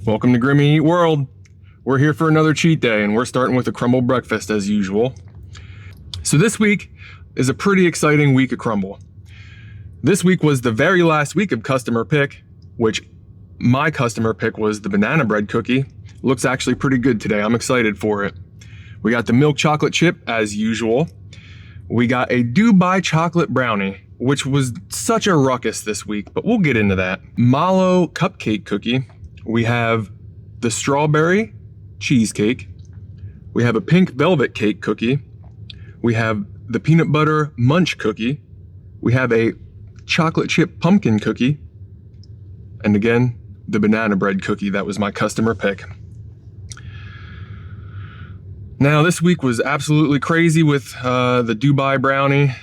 Welcome to Grimmy Eat World. We're here for another cheat day and we're starting with a crumbl breakfast as usual. So this week is a pretty exciting week of crumbl. This week was the very last week of customer pick, which my customer pick was the banana bread cookie. Looks actually pretty good today. I'm excited for it. We got the milk chocolate chip as usual. We got a Dubai chocolate brownie, which was such a ruckus this week, but we'll get into that. Mallow cupcake cookie. We have the strawberry cheesecake. We have a pink velvet cake cookie. We have the peanut butter munch cookie. We have a chocolate chip pumpkin cookie. And again, the banana bread cookie. That was my customer pick. Now this week was absolutely crazy with the Dubai Brownie,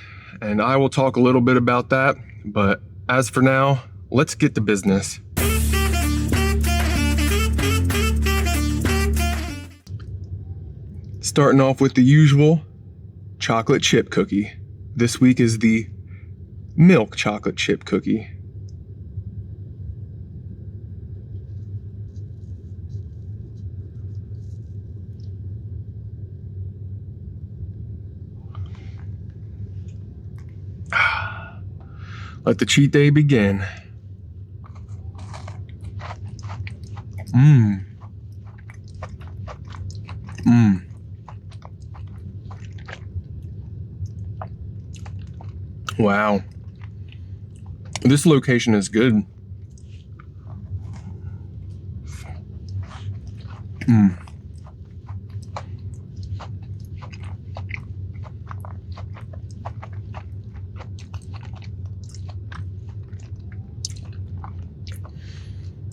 and I will talk a little bit about that. But as for now, let's get to business. Starting off with the usual chocolate chip cookie. This week is the milk chocolate chip cookie. Let the cheat day begin. Wow. This location is good.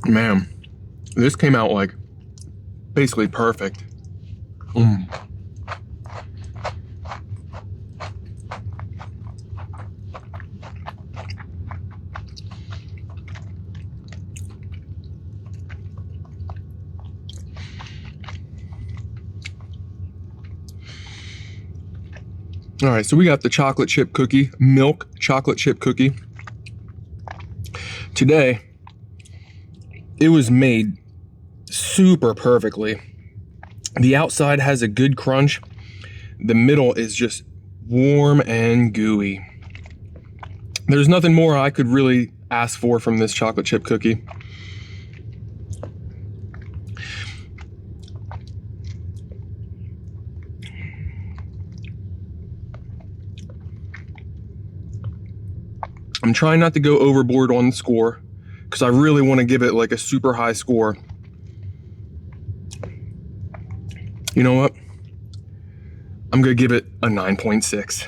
Man, this came out like basically perfect. All right, so we got the chocolate chip cookie, milk chocolate chip cookie. Today, it was made super perfectly. The outside has a good crunch. The middle is just warm and gooey. There's nothing more I could really ask for from this chocolate chip cookie. I'm trying not to go overboard on the score because I really want to give it like a super high score. You know what? I'm going to give it a 9.6.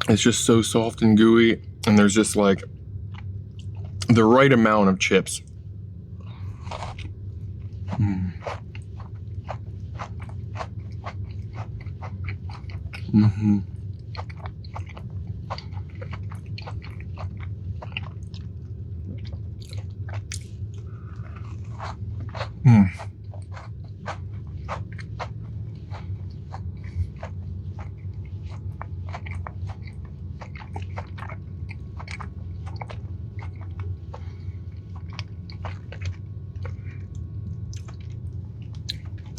It's just so soft and gooey, and there's just like the right amount of chips.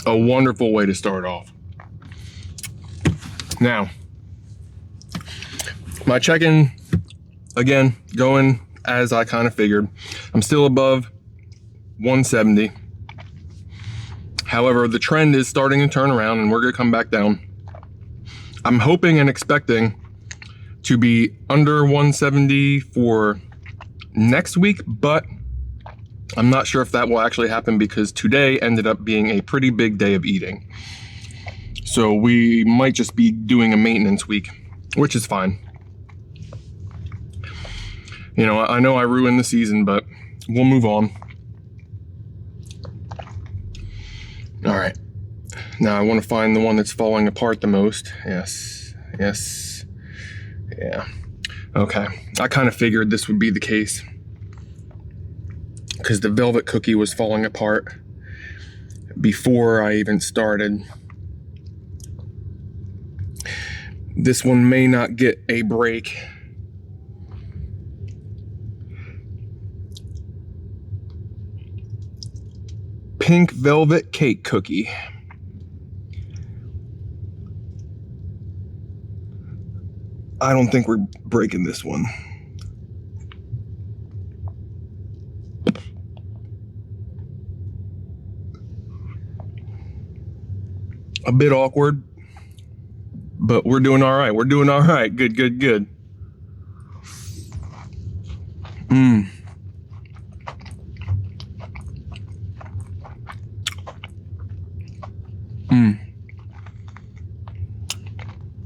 A wonderful way to start off. Now, my check-in, again, going as I kind of figured. I'm still above 170. However, the trend is starting to turn around and we're gonna come back down. I'm hoping and expecting to be under 170 for next week, but I'm not sure if that will actually happen because today ended up being a pretty big day of eating. So we might just be doing a maintenance week, which is fine. You know I ruined the season, but we'll move on. All right. Now I want to find the one that's falling apart the most. Yes, yes, yeah. Okay, I kind of figured this would be the case because the velvet cookie was falling apart before I even started. This one may not get a break. Pink velvet cake cookie. I don't think we're breaking this one. A bit awkward, but we're doing all right. We're doing all right. Good, good, good.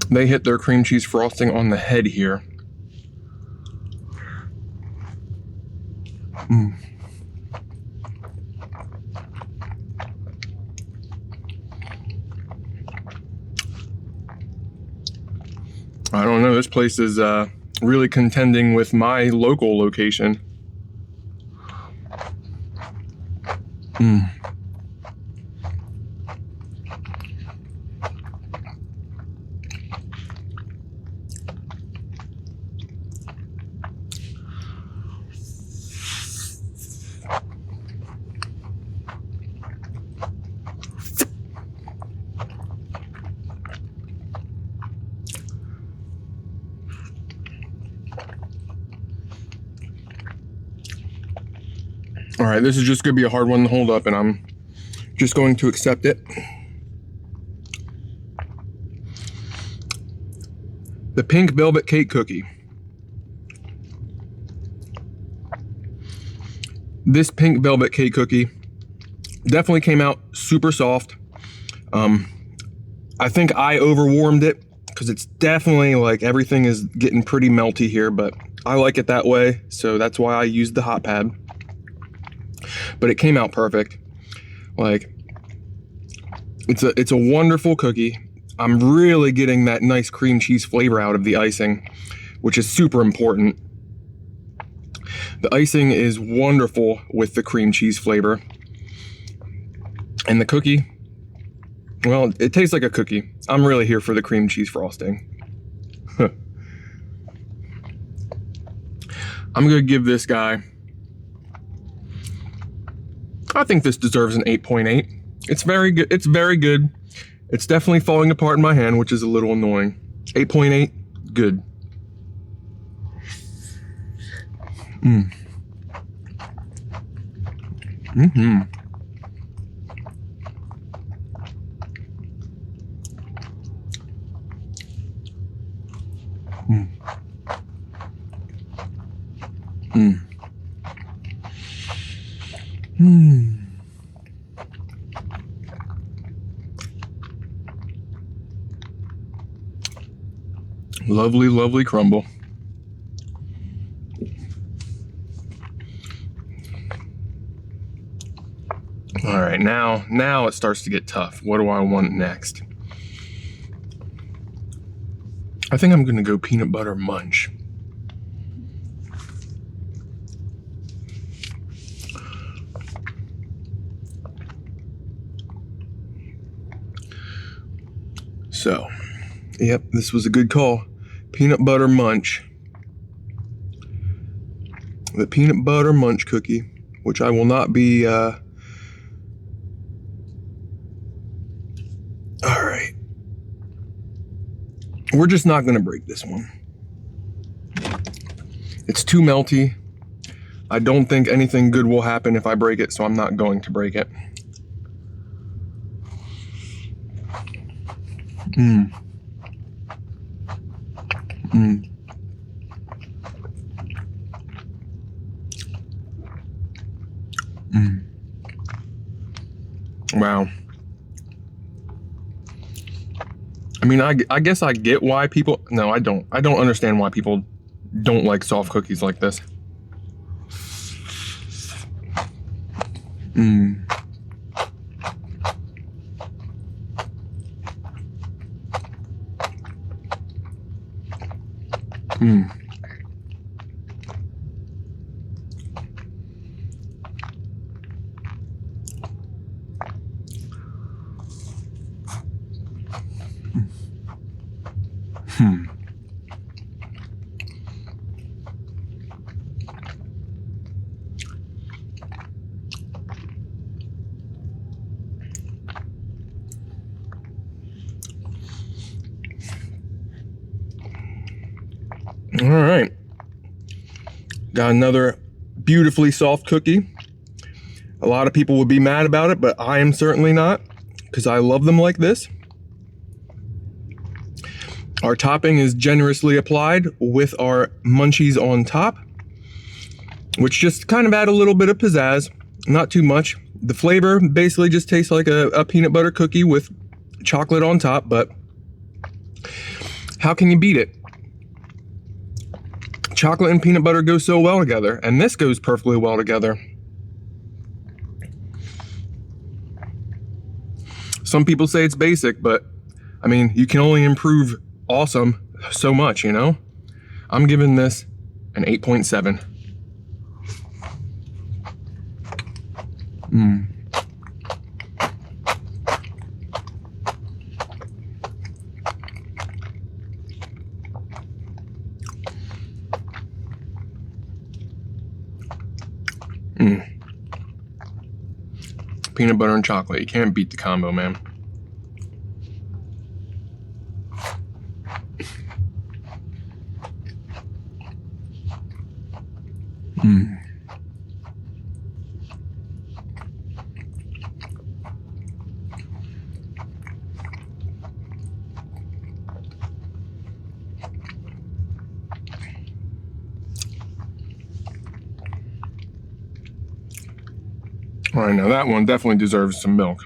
They hit their cream cheese frosting on the head here. I don't know, this place is really contending with my local location. All right, this is just gonna be a hard one to hold up, and I'm just going to accept it. The pink velvet cake cookie. This pink velvet cake cookie definitely came out super soft. I think I overwarmed it because it's definitely like everything is getting pretty melty here, but I like it that way, so that's why I used the hot pad. But it came out perfect. Like, it's a wonderful cookie. I'm really getting that nice cream cheese flavor out of the icing, which is super important. The icing is wonderful with the cream cheese flavor. And the cookie, well, it tastes like a cookie. I'm really here for the cream cheese frosting. I'm gonna give this guy, I think this deserves an 8.8. It's very good. It's very good. It's definitely falling apart in my hand, which is a little annoying. 8.8, good. Lovely, lovely crumble. All right, now it starts to get tough. What do I want next? I think I'm gonna go peanut butter munch. So, yep, this was a good call. Peanut butter munch. The peanut butter munch cookie, which I will not be, all right. We're just not gonna break this one. It's too melty. I don't think anything good will happen if I break it, so I'm not going to break it. Wow. I mean, I guess I get why people, no, I don't understand why people don't like soft cookies like this. Mm. Hmm. All right. Got another beautifully soft cookie. A lot of people would be mad about it, but I am certainly not, because I love them like this. Our topping is generously applied with our munchies on top, which just kind of add a little bit of pizzazz, not too much. The flavor basically just tastes like a peanut butter cookie with chocolate on top, but how can you beat it? Chocolate and peanut butter go so well together, and this goes perfectly well together. Some people say it's basic, but I mean, you can only improve awesome so much, you know? I'm giving this an 8.7. Mm. Mm. Peanut butter and chocolate. You can't beat the combo, man. Mm. All right, now that one definitely deserves some milk.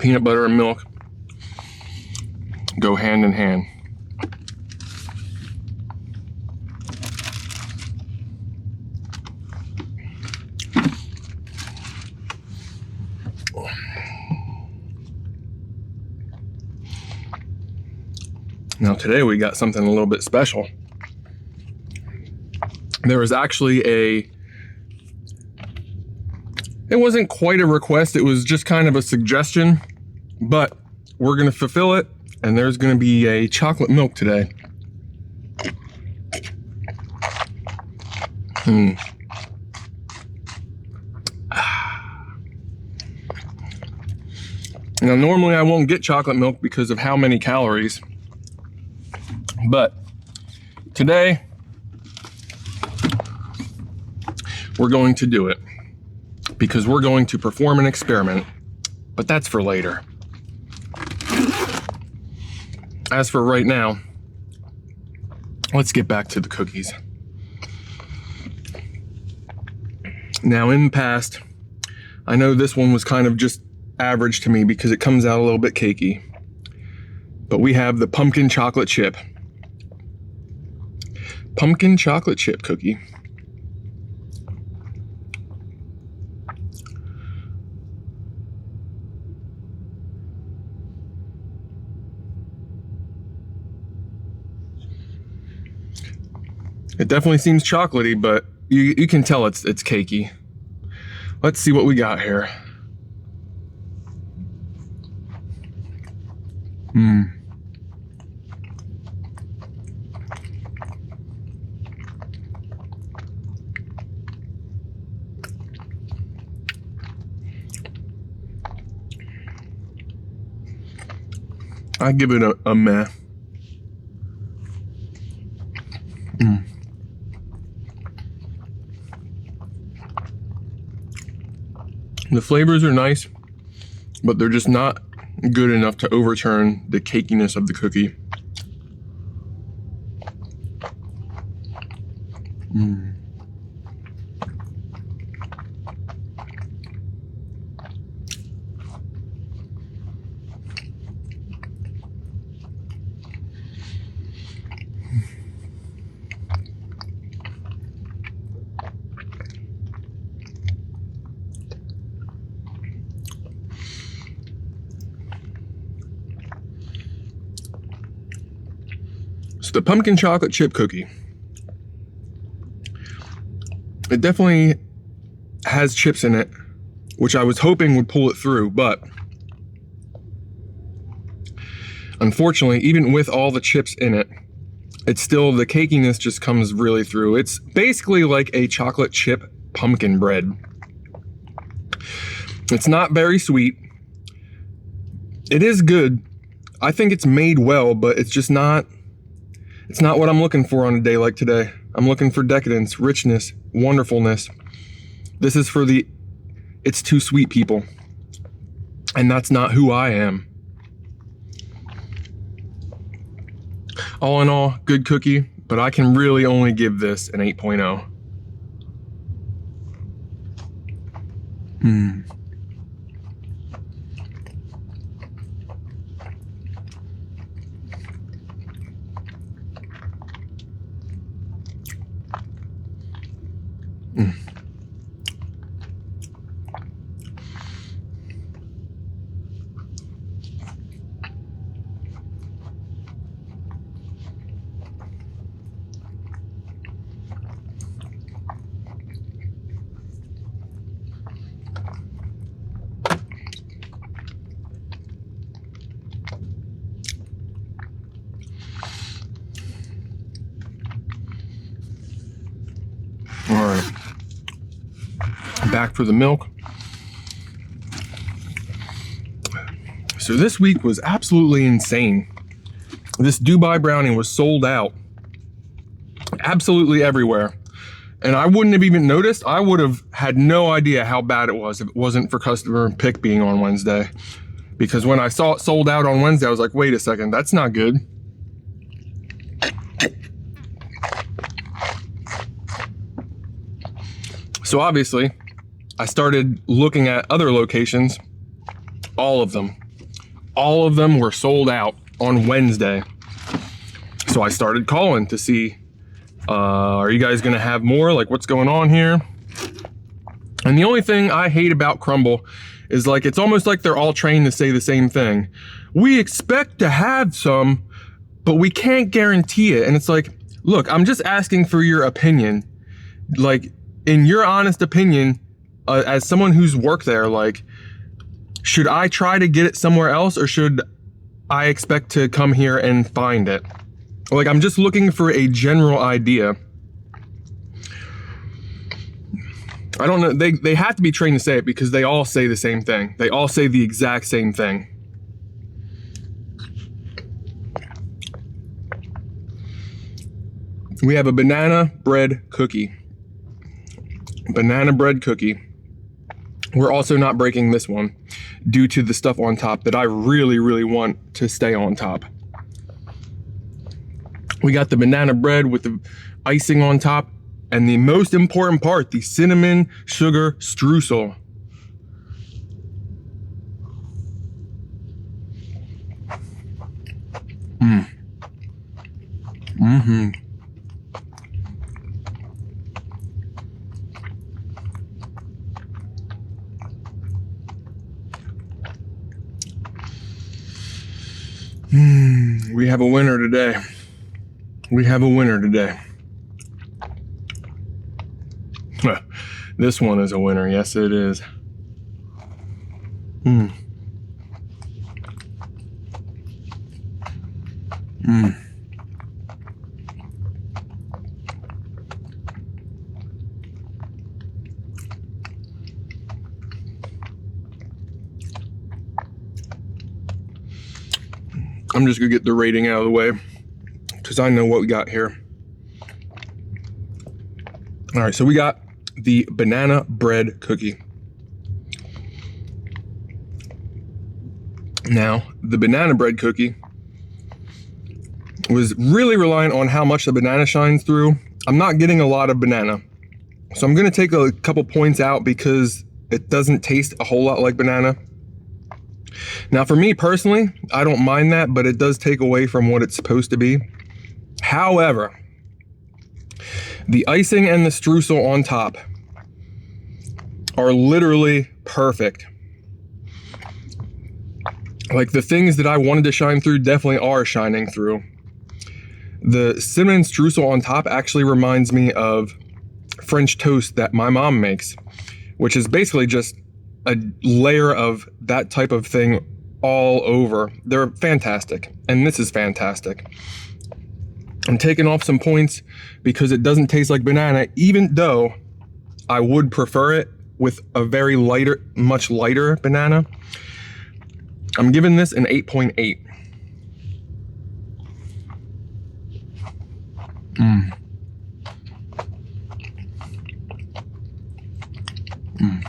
Peanut butter and milk go hand in hand. Now today we got something a little bit special. There was actually it wasn't quite a request, it was just kind of a suggestion, but we're gonna fulfill it, and there's gonna be a chocolate milk today. Hmm. Now normally I won't get chocolate milk because of how many calories, but today we're going to do it because we're going to perform an experiment, but that's for later. As for right now, let's get back to the cookies. Now in the past, I know this one was kind of just average to me because it comes out a little bit cakey, but we have the pumpkin chocolate chip. Pumpkin chocolate chip cookie. It definitely seems chocolatey, but you can tell it's cakey. Let's see what we got here. Hmm. I give it a meh. Mm. The flavors are nice, but they're just not good enough to overturn the cakiness of the cookie. Mm. So the pumpkin chocolate chip cookie, it definitely has chips in it, which I was hoping would pull it through, but unfortunately, even with all the chips in it, it's still, the cakiness just comes really through. It's basically like a chocolate chip pumpkin bread. It's not very sweet. It is good. I think it's made well, but it's just not, it's not what I'm looking for on a day like today. I'm looking for decadence, richness, wonderfulness. This is for the it's too sweet people. And that's not who I am. All in all, good cookie, but I can really only give this an 8.0. All right, back for the milk. So this week was absolutely insane. This Dubai Brownie was sold out absolutely everywhere. And I wouldn't have even noticed. I would have had no idea how bad it was if it wasn't for customer pick being on Wednesday. Because when I saw it sold out on Wednesday, I was like, wait a second, that's not good. So obviously, I started looking at other locations. All of them were sold out on Wednesday. So I started calling to see, are you guys gonna have more? Like, what's going on here? And the only thing I hate about crumbl is like, it's almost like they're all trained to say the same thing. We expect to have some, but we can't guarantee it. And it's like, look, I'm just asking for your opinion. Like, in your honest opinion, as someone who's worked there, like, should I try to get it somewhere else, or should I expect to come here and find it? Like, I'm just looking for a general idea. I don't know, they have to be trained to say it because they all say the same thing. They all say the exact same thing. We have a banana bread cookie. Banana bread cookie. We're also not breaking this one due to the stuff on top that I really, really want to stay on top. We got the banana bread with the icing on top, and the most important part, the cinnamon sugar streusel. We have a winner today. We have a winner today. This one is a winner. Yes, it is. I'm just gonna get the rating out of the way because I know what we got here. All right, so we got the banana bread cookie. Now, the banana bread cookie was really reliant on how much the banana shines through. I'm not getting a lot of banana. So I'm gonna take a couple points out because it doesn't taste a whole lot like banana. Now for me personally, I don't mind that, but it does take away from what it's supposed to be. However, the icing and the streusel on top are literally perfect. Like, the things that I wanted to shine through definitely are shining through. The cinnamon streusel on top actually reminds me of French toast that my mom makes, which is basically just a layer of that type of thing all over. They're fantastic, and this is fantastic. I'm taking off some points because it doesn't taste like banana, even though I would prefer it with a very lighter, much lighter banana. I'm giving this an 8.8. Mm. 嗯。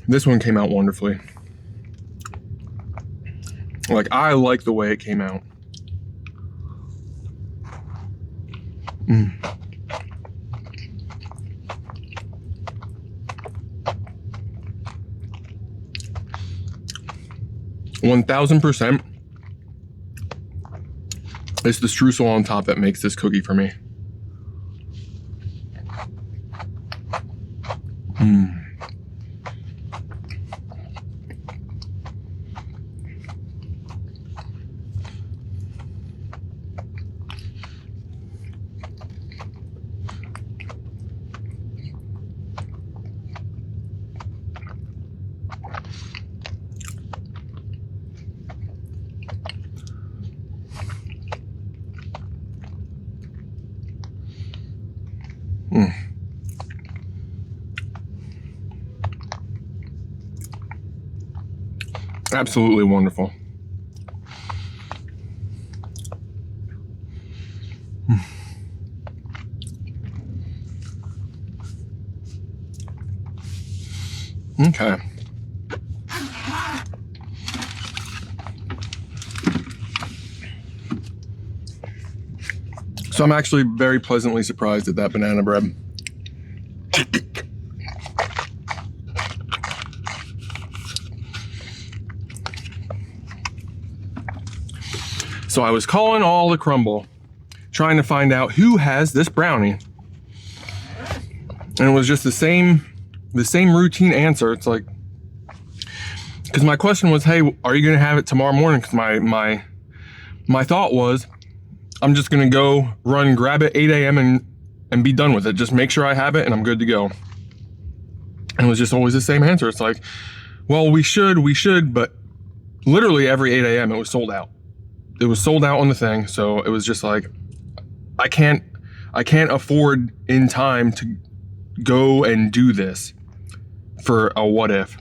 This one came out wonderfully. Like, I like the way it came out. 1000%. It's the streusel on top that makes this cookie for me. Absolutely wonderful. Okay. So I'm actually very pleasantly surprised at that banana bread. So I was calling all the crumbl, trying to find out who has this brownie. And it was just the same routine answer. It's like, because my question was, hey, are you gonna have it tomorrow morning? Because my thought was, I'm just gonna go run, grab it 8 a.m. and be done with it. Just make sure I have it and I'm good to go. And it was just always the same answer. It's like, well, we should, but literally every 8 a.m. it was sold out. It was sold out on the thing, so it was just like, I can't afford in time to go and do this for a what if.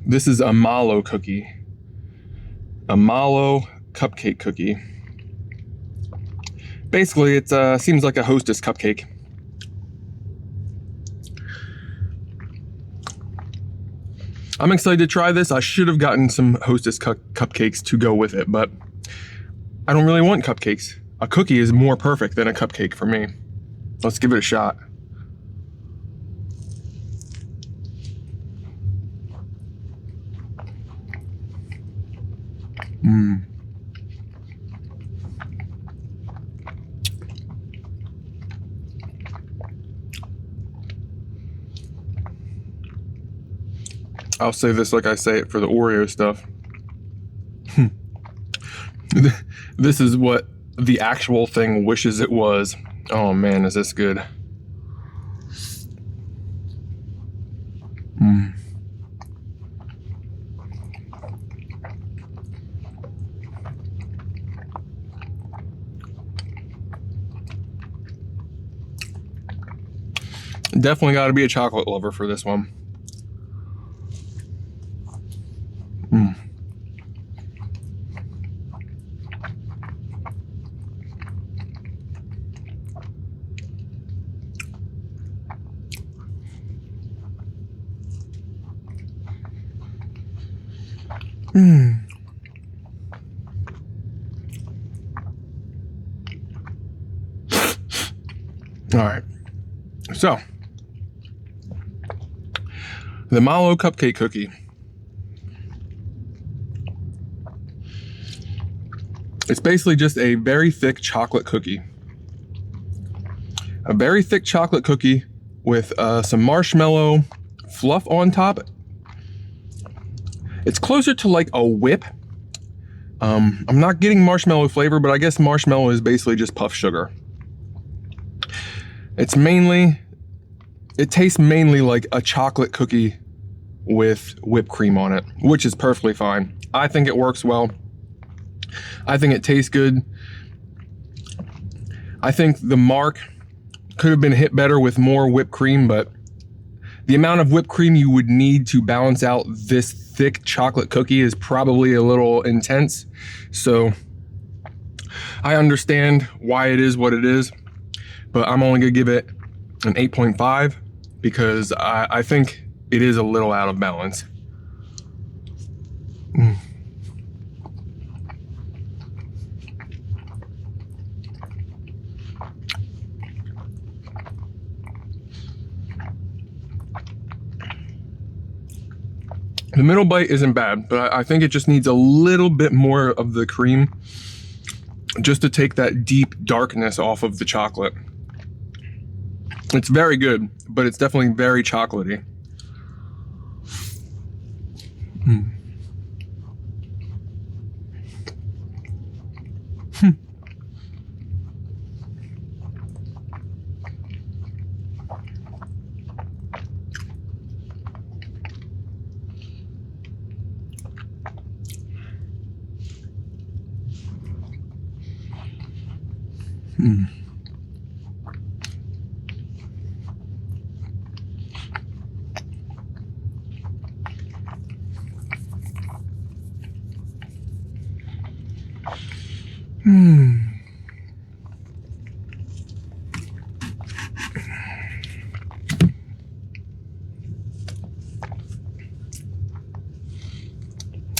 This is a Mallow cookie, a Mallow cupcake cookie. Basically, it seems like a Hostess cupcake. I'm excited to try this. I should have gotten some Hostess cupcakes to go with it, but I don't really want cupcakes. A cookie is more perfect than a cupcake for me. Let's give it a shot. I'll say this like I say it for the Oreo stuff. This is what the actual thing wishes it was. Oh man, is this good. Definitely got to be a chocolate lover for this one. All right, so the Mallow cupcake cookie. It's basically just a very thick chocolate cookie. A very thick chocolate cookie with some marshmallow fluff on top. It's closer to like a whip. I'm not getting marshmallow flavor, but I guess marshmallow is basically just puff sugar. It tastes mainly like a chocolate cookie with whipped cream on it, which is perfectly fine. I think it works well. I think it tastes good. I think the mark could have been hit better with more whipped cream, but the amount of whipped cream you would need to balance out this thick chocolate cookie is probably a little intense. So I understand why it is what it is, but I'm only gonna give it an 8.5 because I think it is a little out of balance. The middle bite isn't bad, but I think it just needs a little bit more of the cream just to take that deep darkness off of the chocolate. It's very good, but it's definitely very chocolatey.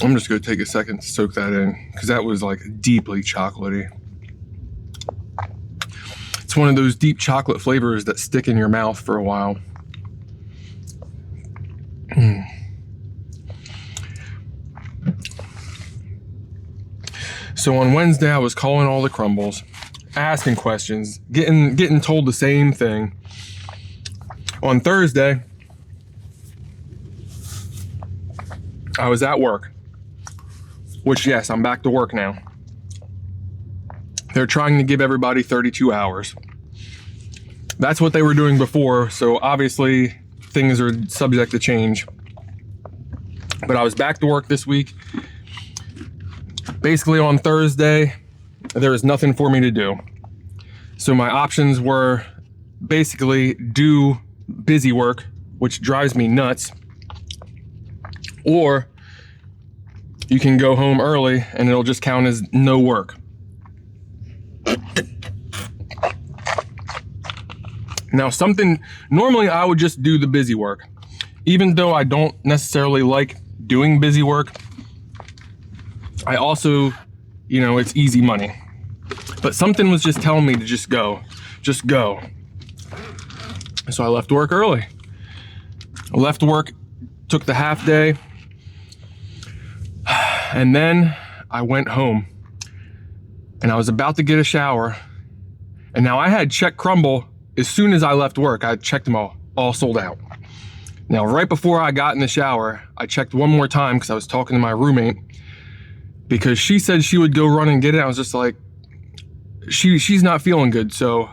I'm just gonna take a second to soak that in because that was like deeply chocolatey. It's one of those deep chocolate flavors that stick in your mouth for a while. So on Wednesday, I was calling all the crumbles, asking questions, getting told the same thing. On Thursday, I was at work, which yes, I'm back to work now. They're trying to give everybody 32 hours. That's what they were doing before, so obviously things are subject to change. But I was back to work this week. Basically on Thursday, there was nothing for me to do. So my options were basically do busy work, which drives me nuts, or you can go home early and it'll just count as no work. Now normally I would just do the busy work. Even though I don't necessarily like doing busy work, I also, it's easy money. But something was just telling me to just go. So I left work early. I left work, took the half day, and then I went home. And I was about to get a shower. And now I had checked crumbl as soon as I left work. I checked them all sold out. Now, right before I got in the shower, I checked one more time because I was talking to my roommate, because she said she would go run and get it. I was just like, she's not feeling good. So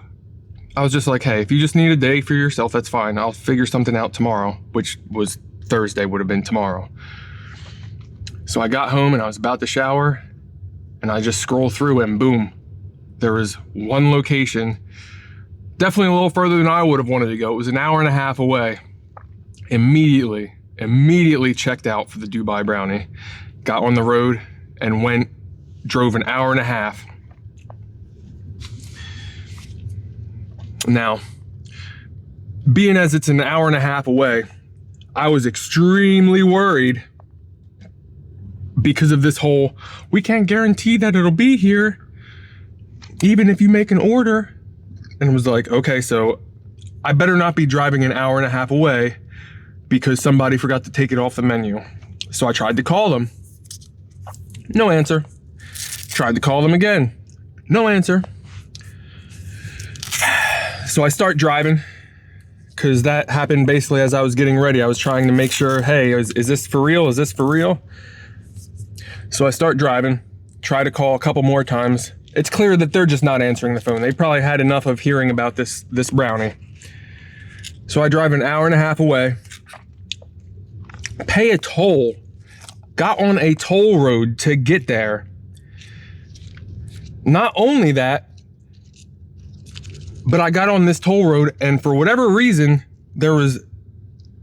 I was just like, hey, if you just need a day for yourself, that's fine. I'll figure something out tomorrow, which was Thursday, would have been tomorrow. So I got home and I was about to shower and I just scroll through and boom, there was one location, definitely a little further than I would have wanted to go. It was an hour and a half away. Immediately checked out for the Dubai Brownie. Got on the road and drove an hour and a half. Now, being as it's an hour and a half away, I was extremely worried because of this whole, we can't guarantee that it'll be here, even if you make an order. And it was like, okay, so I better not be driving an hour and a half away because somebody forgot to take it off the menu. So I tried to call them. No answer. Tried to call them again. No answer. So I start driving, because that happened basically as I was getting ready. I was trying to make sure, hey, is this for real? Is this for real? So I start driving, try to call a couple more times. It's clear that they're just not answering the phone. They probably had enough of hearing about this brownie. So I drive an hour and a half away, pay a toll, got on a toll road to get there. Not only that, but I got on this toll road, and for whatever reason, there was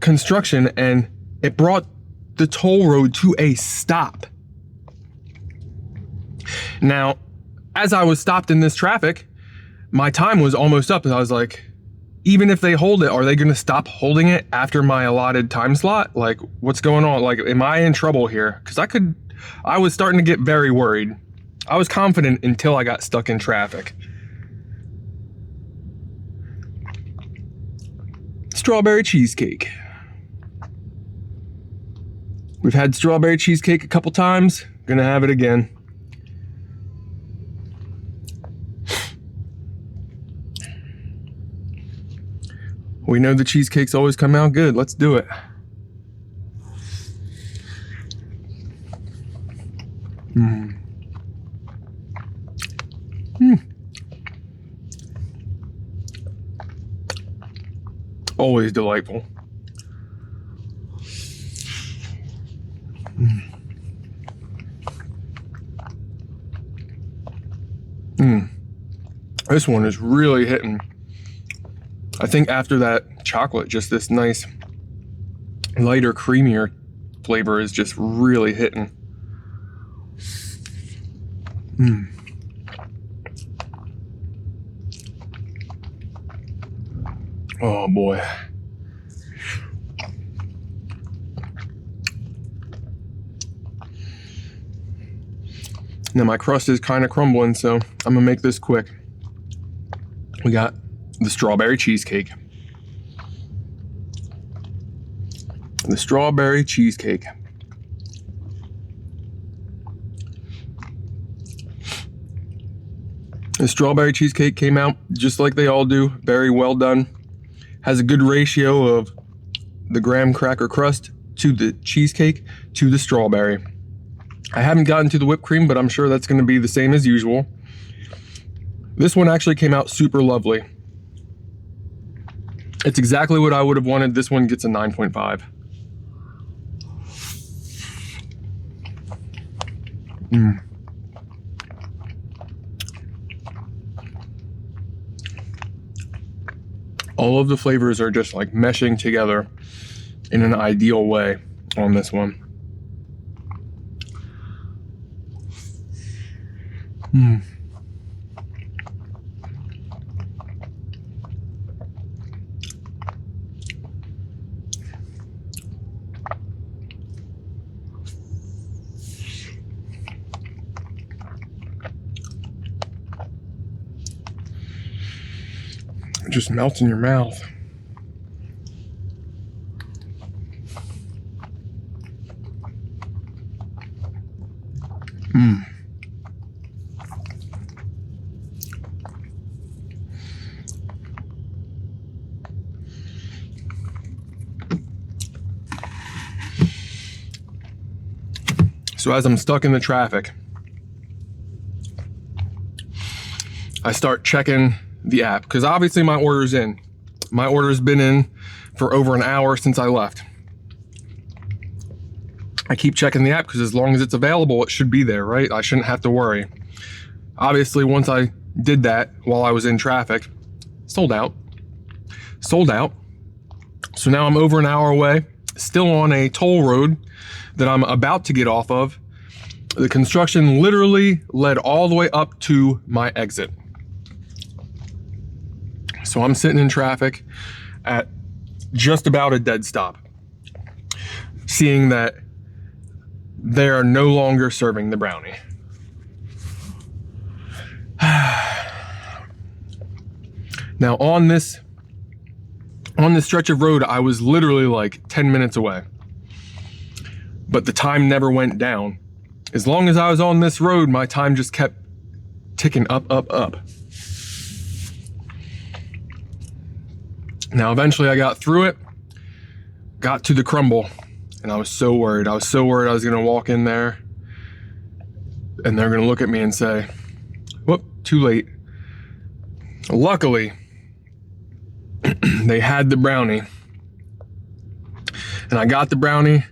construction and it brought the toll road to a stop. Now, as I was stopped in this traffic, my time was almost up, and I was like, even if they hold it, are they gonna stop holding it after my allotted time slot? Like, what's going on? Like, am I in trouble here? Because I was starting to get very worried. I was confident until I got stuck in traffic. Strawberry cheesecake. We've had strawberry cheesecake a couple times. Gonna have it again. We know the cheesecakes always come out good. Let's do it. Mm. Mm. Always delightful. Mm. Mm. This one is really hitting. I think after that chocolate, just this nice lighter, creamier flavor is just really hitting. Mm. Oh boy. Now my crust is kind of crumbling, so I'm gonna make this quick. We got the strawberry cheesecake. The strawberry cheesecake. The strawberry cheesecake came out just like they all do, very well done. Has a good ratio of the graham cracker crust to the cheesecake to the strawberry. I haven't gotten to the whipped cream, but I'm sure that's going to be the same as usual. This one actually came out super lovely. It's exactly what I would have wanted. This one gets a 9.5. Mm. All of the flavors are just like meshing together in an ideal way on this one. Mm. It just melts in your mouth. Mmm. So as I'm stuck in the traffic, I start checking the app, because obviously my order's in. My order's been in for over an hour since I left. I keep checking the app because as long as it's available, it should be there, right? I shouldn't have to worry. Obviously, once I did that while I was in traffic, sold out. Sold out. So now I'm over an hour away, still on a toll road that I'm about to get off of. The construction literally led all the way up to my exit. So I'm sitting in traffic at just about a dead stop, seeing that they are no longer serving the brownie. Now on this stretch of road, I was literally like 10 minutes away, but the time never went down. As long as I was on this road, my time just kept ticking up, up, up. Now eventually I got through it, got to the crumbl, and I was so worried. I was so worried I was gonna walk in there and they're gonna look at me and say, whoop, too late. Luckily, they had the brownie, and I got the brownie,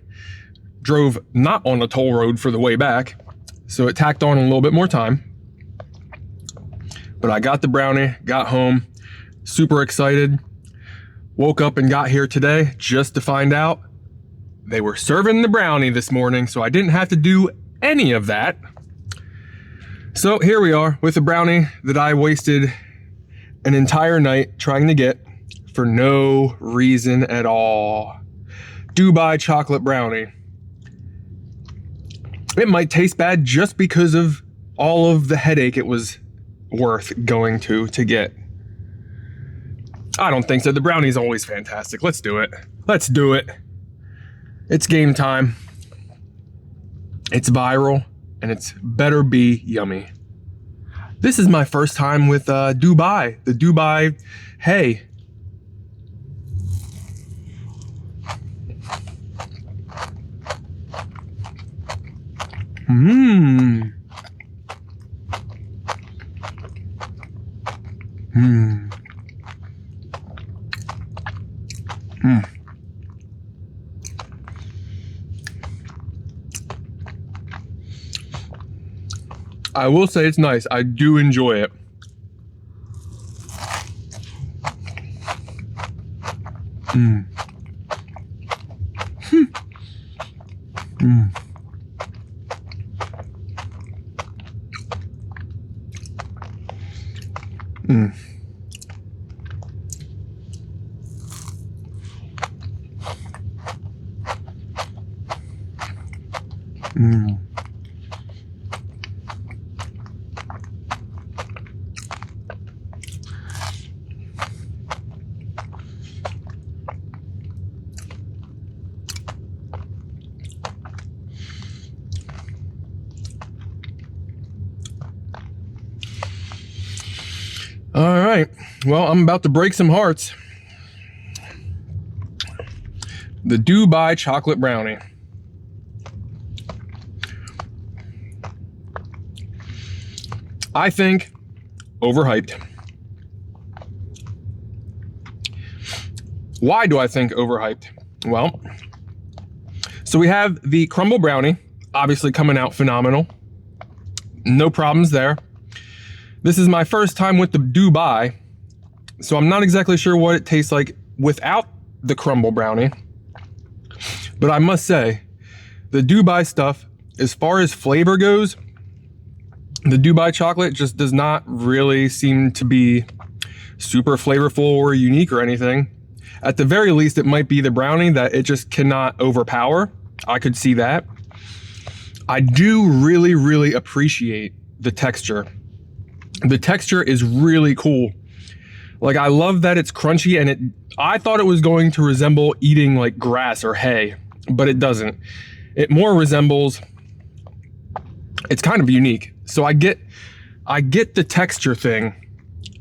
drove not on a toll road for the way back, so it tacked on a little bit more time. But I got the brownie, got home, super excited. Woke up and got here today just to find out they were serving the brownie this morning, so I didn't have to do any of that. So here we are with a brownie that I wasted an entire night trying to get for no reason at all. Dubai chocolate brownie. It might taste bad just because of all of the headache it was worth going to get. I don't think so. The brownie's always fantastic. Let's do it. Let's do it. It's game time. It's viral, and it's better be yummy. This is my first time with Dubai. The Dubai, hey. Mmm. Mmm. Mmm. I will say it's nice. I do enjoy it. Mmm. Mmm. Mmm. Mmm. All right, well, I'm about to break some hearts. The Dubai chocolate brownie. I think overhyped. Why do I think overhyped? Well, so we have the crumbl brownie, obviously coming out phenomenal. No problems there. This is my first time with the Dubai, so I'm not exactly sure what it tastes like without the crumbl brownie. But I must say, the Dubai stuff, as far as flavor goes, the Dubai chocolate just does not really seem to be super flavorful or unique or anything. At the very least, it might be the brownie that it just cannot overpower. I could see that. I do really, really appreciate the texture. The texture is really cool. Like, I love that it's crunchy, and I thought it was going to resemble eating like grass or hay, but it doesn't. It more resembles, it's kind of unique. So I get the texture thing,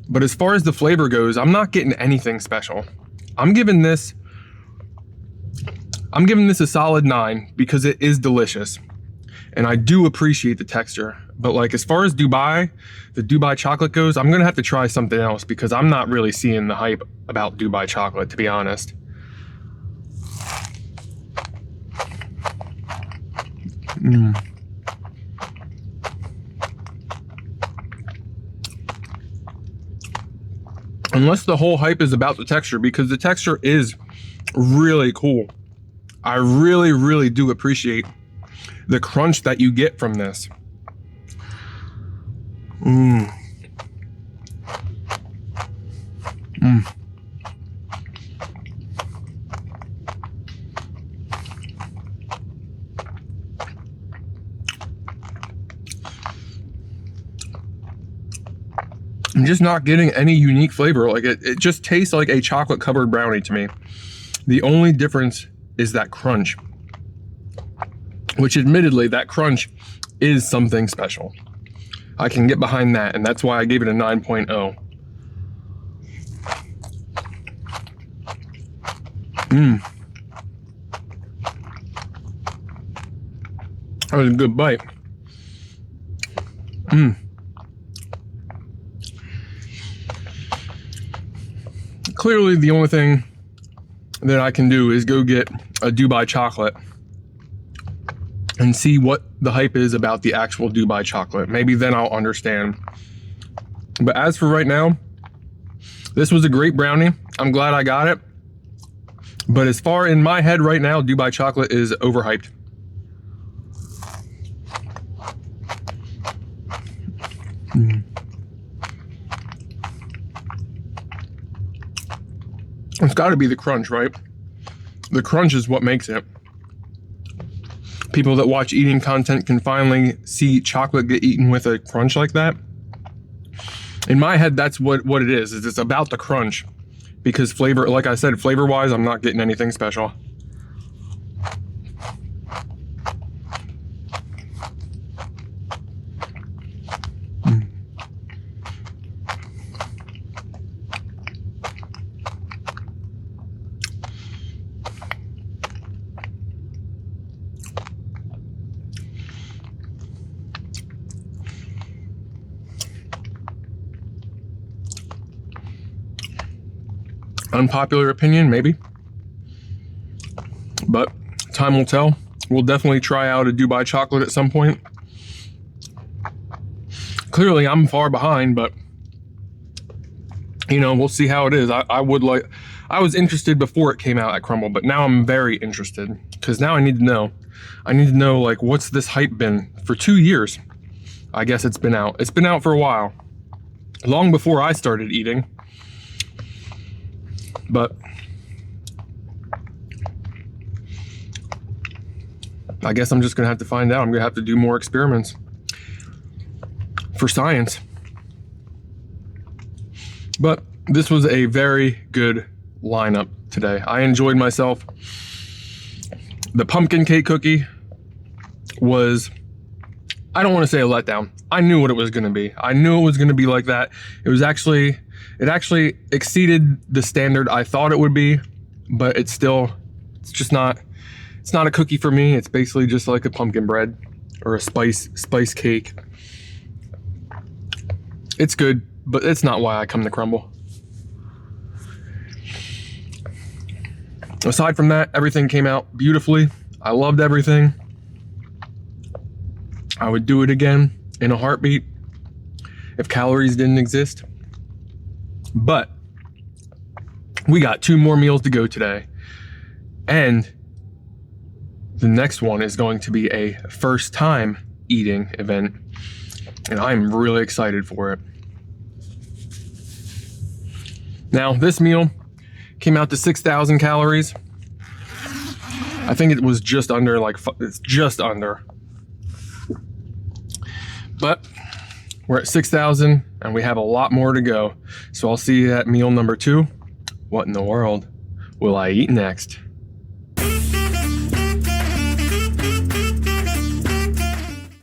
but as far as the flavor goes, I'm not getting anything special. I'm giving this a solid 9 because it is delicious. And I do appreciate the texture. But like, as far as the Dubai chocolate goes, I'm gonna have to try something else because I'm not really seeing the hype about Dubai chocolate, to be honest. Mm. Unless the whole hype is about the texture, because the texture is really cool. I really, really do appreciate the crunch that you get from this. Mmm. Mmm. I'm just not getting any unique flavor. Like it just tastes like a chocolate covered brownie to me. The only difference is that crunch, which admittedly, that crunch is something special. I can get behind that, and that's why I gave it a 9.0. That was a good bite. Clearly, the only thing that I can do is go get a Dubai chocolate and see what the hype is about the actual Dubai chocolate. Maybe then I'll understand. But as for right now, this was a great brownie. I'm glad I got it. But as far in my head right now, Dubai chocolate is overhyped. It's got to be the crunch, right? The crunch is what makes it. People that watch eating content can finally see chocolate get eaten with a crunch like that. In my head, that's what it is it's about the crunch. Because flavor, like I said, flavor-wise, I'm not getting anything special. Unpopular opinion, maybe. But time will tell. We'll definitely try out a Dubai chocolate at some point. Clearly, I'm far behind, but you know, we'll see how it is. I was interested before it came out at crumbl, but now I'm very interested because now I need to know. I need to know, like, what's this hype been for 2 years? I guess it's been out. It's been out for a while, long before I started eating. But I guess I'm just gonna have to find out. I'm gonna have to do more experiments for science. But this was a very good lineup today. I enjoyed myself. The pumpkin cake cookie was, I don't want to say a letdown. I knew what it was gonna be. I knew it was gonna be like that. It actually exceeded the standard I thought it would be, but it's just not, it's not a cookie for me. It's basically just like a pumpkin bread or a spice cake. It's good, but it's not why I come to crumbl. Aside from that, everything came out beautifully. I loved everything. I would do it again in a heartbeat if calories didn't exist. But we got 2 more meals to go today. And the next one is going to be a first time eating event. And I'm really excited for it. Now, this meal came out to 6,000 calories. I think it was just under, it's just under. But we're at 6,000 and we have a lot more to go. So I'll see you at meal number 2. What in the world will I eat next?